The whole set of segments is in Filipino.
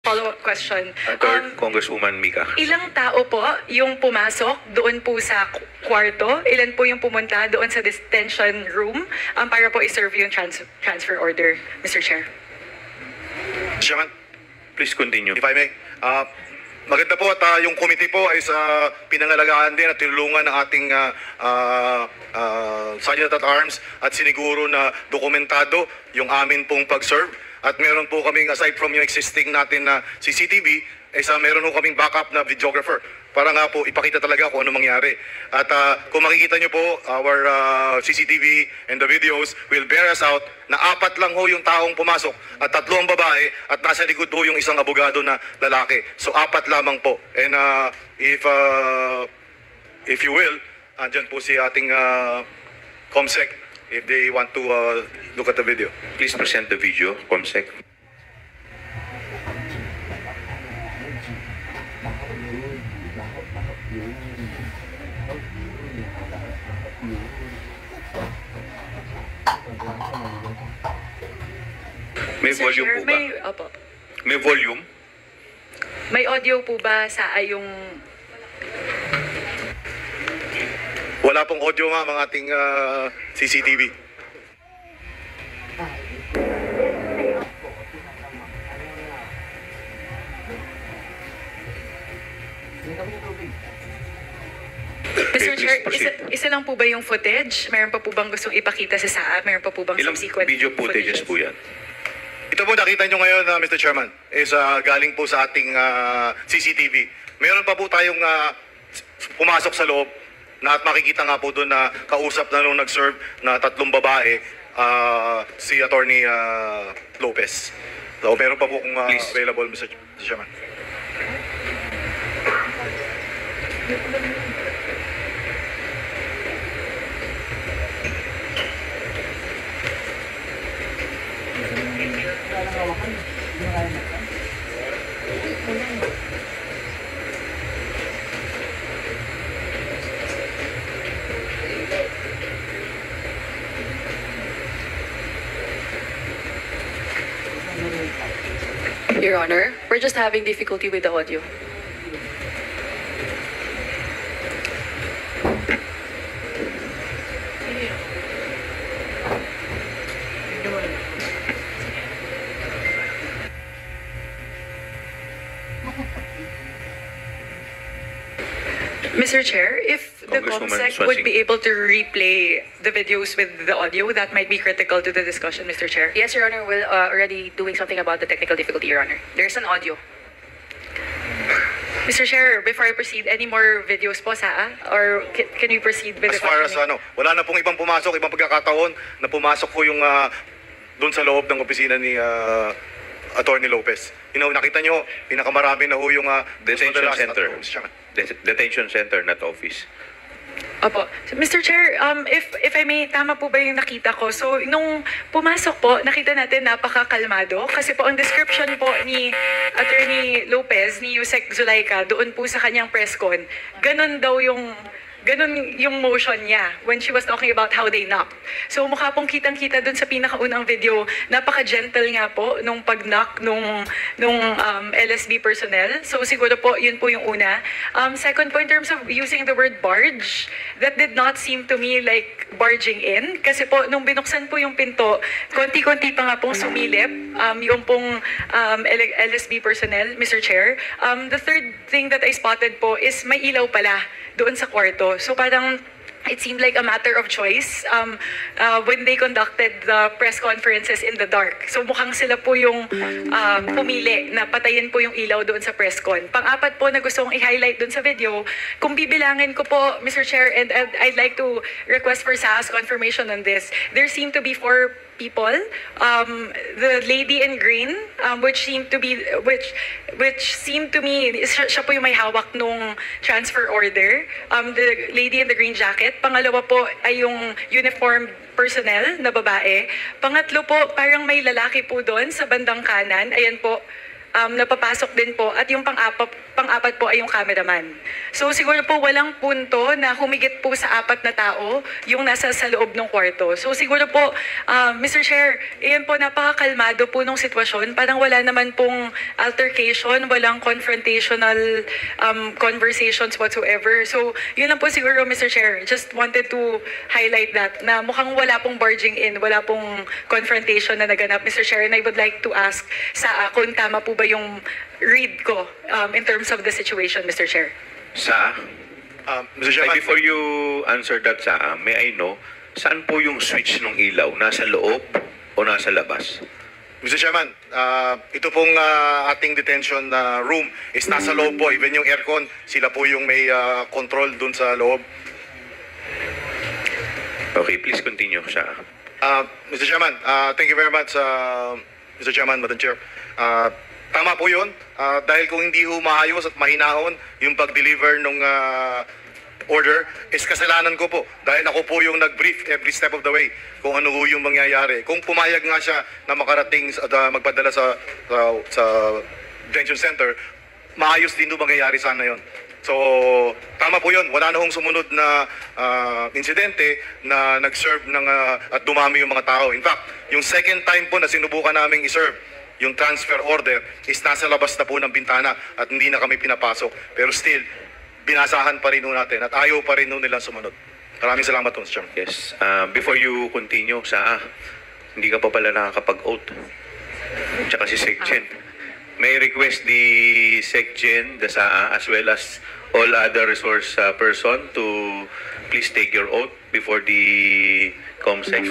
Follow-up question. Third, Congresswoman Mika. Ilang tao po yung pumasok doon po sa kwarto? Ilan po yung pumunta doon sa detention room para po i-serve yung transfer order, Mr. Chair? Chairman, Please continue. if I may. Maganda po at yung committee po ay sa pinangalagaan din at tinulungan ng ating Sergeant at Arms at siniguro na dokumentado yung amin pong pag-serve. At meron po kaming, aside from yung existing natin na CCTV, meron po kaming backup na videographer para nga po ipakita talaga kung ano mangyari. At kung makikita nyo po, our CCTV and the videos will bear us out na 4 lang ho yung taong pumasok at 3 ang babae at nasa likod ho yung isang abogado na lalaki. So 4 lamang po. And if you will, andyan po si ating COMSEC if they want to look at the video. Please present the video, Comsec. May Mr. volume Chair, po ba? Opo. May volume? May audio po ba sa yung... Wala pong audio ma'am ang ating CCTV. Mr. please Chair, proceed. isa lang po ba yung footage? Meron pa po bang gustong ipakita sa SAA? Meron pa po bang Ilang subsequent video footages po yan? Ito po nakita nyo ngayon, Mr. Chairman, is galing po sa ating CCTV. Meron pa po tayong pumasok sa loob na at makikita nga po doon na kausap na nung nag-serve na 3 babae, si Attorney Lopez. So meron pa po kung Please. available, Mr. Chairman. Your Honor, we're just having difficulty with the audio. Mr. Chair, if the Congresswoman COMSEC would Swansing. be able to replay the videos with the audio, that might be critical to the discussion, Mr. Chair. Yes, Your Honor, we're already doing something about the technical difficulty, Your Honor. There's an audio. Mr. Chair, before I proceed, any more videos po, SAA? Or can we proceed with As the far as questioning? wala na pong ibang pumasok, ibang pagkakataon na pumasok po yung doon sa loob ng opisina ni Attorney Lopez. Nakita nyo, pinakamarami na ho yung Detention madalas- center. Mr. Chairman. Detention center, not office. Opo. So, Mr. Chair, if I may, tama po ba yung nakita ko? So, nung pumasok po, nakita natin napakakalmado. Kasi po, ang description po ni Attorney Lopez, ni Yusek Zulaika, doon po sa kanyang press con, ganun yung motion niya when she was talking about how they knocked. So mukha pong kitang-kita dun sa pinakaunang video, napaka-gentle nga po nung pag-knock nung LSB personnel. So siguro po, yun po yung una. Second po, in terms of using the word barge, that did not seem to me like barging in. Kasi po, nung binuksan po yung pinto, konti-konti pa nga pong sumilip yung pong LSB personnel, Mr. Chair. The third thing that I spotted po is may ilaw pala doon sa kwarto. So parang it seemed like a matter of choice when they conducted the press conferences in the dark. So mukhang sila po yung pumili na patayin po yung ilaw doon sa press con. Pang-apat po na gusto kong i-highlight doon sa video, kung bibilangin ko po, Mr. Chair, and I'd like to request for SAA's confirmation on this, there seem to be 4 people. The lady in green, which seemed to me, siya po yung may hawak nung transfer order. The lady in the green jacket. Pangalawa po ay yung uniformed personnel na babae. Pangatlo po, parang may lalaki po doon sa bandang kanan. Ayan po, napapasok din po. At yung pang-apat po ay yung cameraman. So siguro po walang punto na humigit po sa 4 na tao yung nasa sa loob ng kwarto. So siguro po, Mr. Chair, iyan po napakakalmado po nung sitwasyon. Parang wala naman pong altercation, walang confrontational conversations whatsoever. So yun lang po siguro, Mr. Chair. Just wanted to highlight that na mukhang wala pong barging in, wala pong confrontation na naganap, Mr. Chair. And I would like to ask sa kung tama po ba yung read ko in terms of the situation, Mr. Chair. Sa, Mr. Chairman, before you answer that, sa, may I know, saan po yung switch ng ilaw? Nasa loob o nasa labas? Mr. Chairman, ito pong ating detention room is nasa loob po. Even yung aircon, sila po yung may control dun sa loob. Okay, please continue, sa. Mr. Chairman, thank you very much, Mr. Chairman, Madam Chair. Tama po yun. Dahil kung hindi ho maayos at mahinahon yung pag-deliver ng order, is kasalanan ko po. Dahil ako po yung nag-brief every step of the way kung ano ho yung mangyayari. Kung pumayag nga siya na makarating at magpadala sa detention center, maayos din ho mangyayari sana yon. So, tama po yun. Wala na hong sumunod na insidente na nag-serve ng, at dumami yung mga tao. In fact, yung second time po na sinubukan namin i-serve, yung transfer order is nasa labas na po ng bintana at hindi na kami pinapasok. Pero still, binasahan pa rin natin at ayaw pa rin nilang sumunod. Maraming salamat po, Mr. Chairman. Yes. Before you continue, sa, hindi ka pa pala nakakapag-oath. Tsaka si Secgen. May request the Secgen, the SAA, as well as all other resource person to please take your oath before the COMSEC.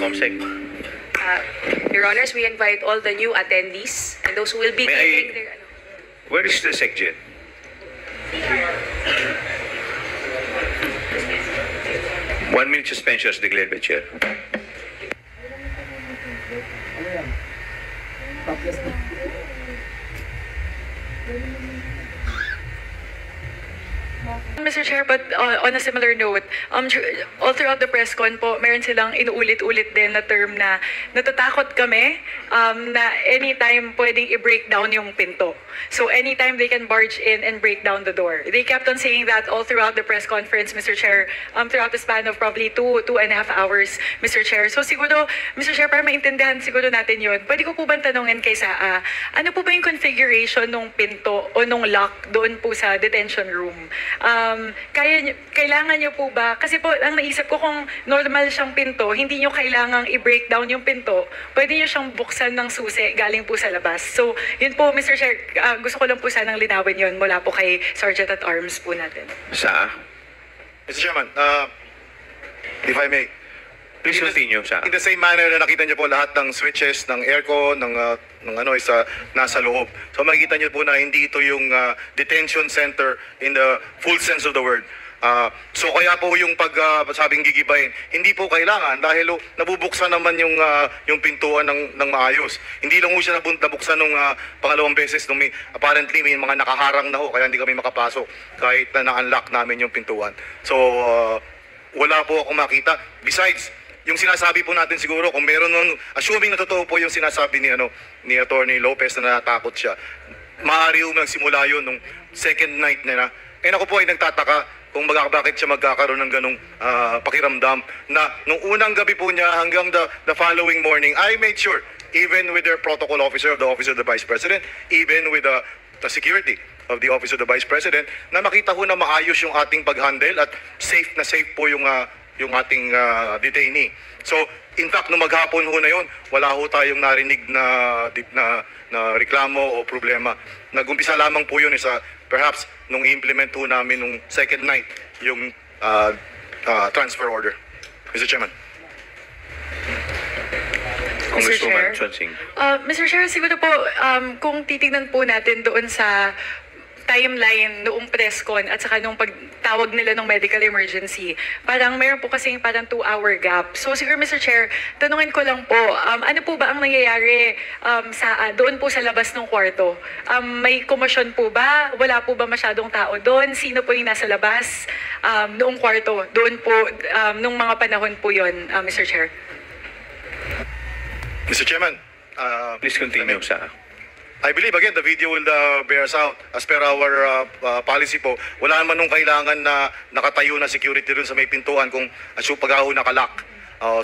Your Honors, we invite all the new attendees and those who will be taking their... Where is the Secgen? One minute suspension is declared by Chair. Mr. Chair, but on a similar note, all throughout the press con po, meron silang inuulit-ulit din na term na natatakot kami na anytime pwedeng i-break down yung pinto. So anytime they can barge in and break down the door. They kept on saying that all throughout the press conference, Mr. Chair, throughout the span of probably 2.5 hours, Mr. Chair. So siguro, Mr. Chair, para maintindihan siguro natin yun, pwede ko po ba tanungin kay SAA, ano po ba yung configuration ng pinto o nung lock doon po sa detention room? Kailangan nyo po ba, kasi po ang naisip ko kung normal siyang pinto, hindi nyo kailangang i-break down yung pinto, pwede nyo siyang buksan ng susi galing po sa labas. So yun po, Mr. Chair, gusto ko lang po sanang linawin yun mula po kay Sergeant at Arms po natin. Sa, Mr. Chairman, if I may, please continue, sa. in the same manner na nakita niyo po lahat ng switches, ng aircon, ng ano is nasa loob. So makikita niyo po na hindi ito yung detention center in the full sense of the word. So kaya po yung sabing gigibahin, hindi po kailangan dahil nabubuksan naman yung pintuan ng maayos. Hindi lang po siya nabuksan nung pangalawang beses nung apparently may mga nakaharang na ho kaya hindi kami makapasok kahit na na-unlock namin yung pintuan. So wala po akong makita. Besides, yung sinasabi po natin siguro kung meron nun, assuming na totoo po yung sinasabi ni Attorney Lopez na natakot siya, maaari po nagsimula yun nung second night na. Eh ako po ay nagtataka kung bakit siya magkakaroon ng ganong pakiramdam na nung unang gabi po niya hanggang the following morning, I made sure, even with their protocol officer of the Office of the Vice President, even with the security of the Office of the Vice President, na makita ho na maayos yung ating pag-handle at safe na safe po yung ating detainee. So, in fact, nung maghapon ho na yun, wala ho tayong narinig na reklamo o problema. Nag-umpisa lamang po yun perhaps nung implement ho namin nung second night yung transfer order. Mr. Chairman. Congresswoman Chuansing. Mr. Chair, siguro po, kung titignan po natin doon sa timeline noong press con at saka nung pagtawag nila ng medical emergency, parang meron po kasing parang 2-hour gap. So siguro, Mr. Chair, tanungin ko lang po, ano po ba ang nangyayari doon po sa labas ng kwarto? May komosyon po ba? Wala po ba masyadong tao doon? Sino po yung nasa labas noong kwarto? Doon po, nung mga panahon po yon, Mr. Chair? Mr. Chairman. Please continue, sa. I believe again the video will bears out as per our policy po. Wala naman nung kailangan na nakatayo na security dun sa may pintuan kung pag ako nakalak.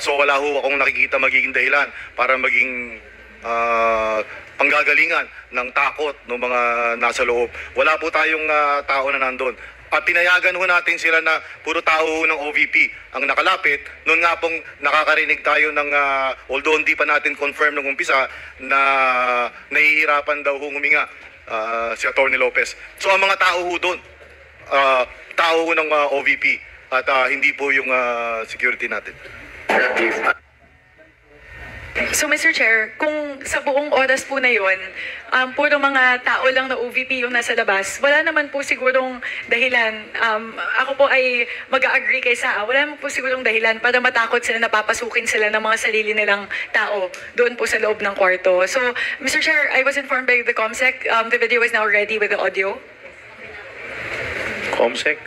So wala ho akong nakikita magiging dahilan para maging panggagalingan ng takot ng mga nasa loob. Wala po tayong tao na nandun. At pinayagan ho natin sila na puro tao ho ng OVP ang nakalapit. Noon nga pong nakakarinig tayo ng, although hindi pa natin confirm nung umpisa, na nahihirapan daw ho huminga si Atty. Lopez. So ang mga tao ho doon, tao ho ng OVP at hindi po yung security natin. So Mr. Chair, kung sa buong oras po na yun, puro mga tao lang na OVP yung nasa labas, wala naman po sigurong dahilan. Ako po ay mag-agree kay Saa. Wala naman po sigurong dahilan para matakot sila na papasukin sila ng mga sarili nilang tao doon po sa loob ng kwarto. So Mr. Chair, I was informed by the COMSEC, the video is now ready with the audio. COMSEC?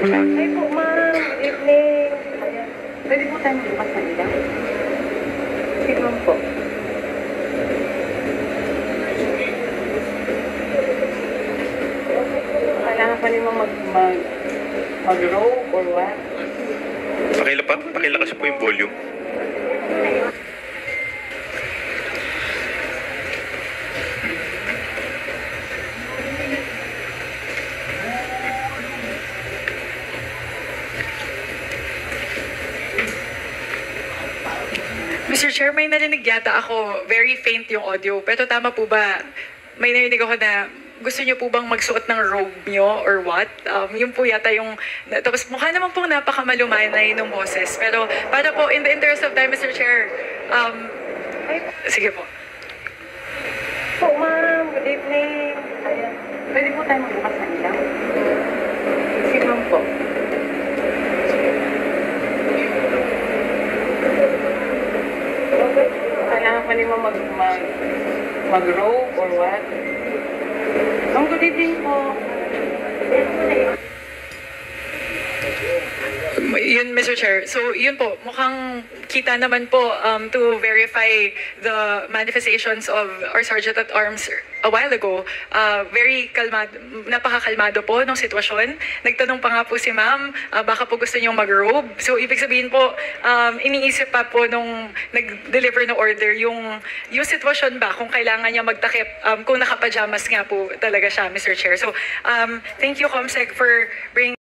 Ay po, ma'am. Good evening. Ayan. Pwede po tayo magbukas ng ilaw? Sige, ma'am po. Kailangan pa naman mag-row or what? Pakilakas po yung volume. Mr. Chair, may narinig yata ako, very faint yung audio. Pero tama po ba, may narinig ako na gusto niyo po bang magsuot ng robe niyo or what? Yun po yata yung, tapos mukha naman pong napakamalumanay ng boses. Pero para po, in the interest of time, Mr. Chair, sige po. Po, ma'am. Good evening. Ayan. Pwede po tayo magbukas ng ilaw? Sige, ma'am po. Kailangan pa naman mag-robe or what? Good evening po. Yun, Mr. Chair. So, yun po, mukhang kita naman po to verify the manifestations of our Sergeant at Arms a while ago. Very kalmado, napakakalmado po ng sitwasyon. Nagtanong pa nga po si ma'am, baka po gusto niyong mag-robe. So, ibig sabihin po, iniisip pa po nung nag-deliver ng order yung sitwasyon ba, kung kailangan niya magtakip, kung nakapajamas nga po talaga siya, Mr. Chair. So, thank you, COMSEC, for bringing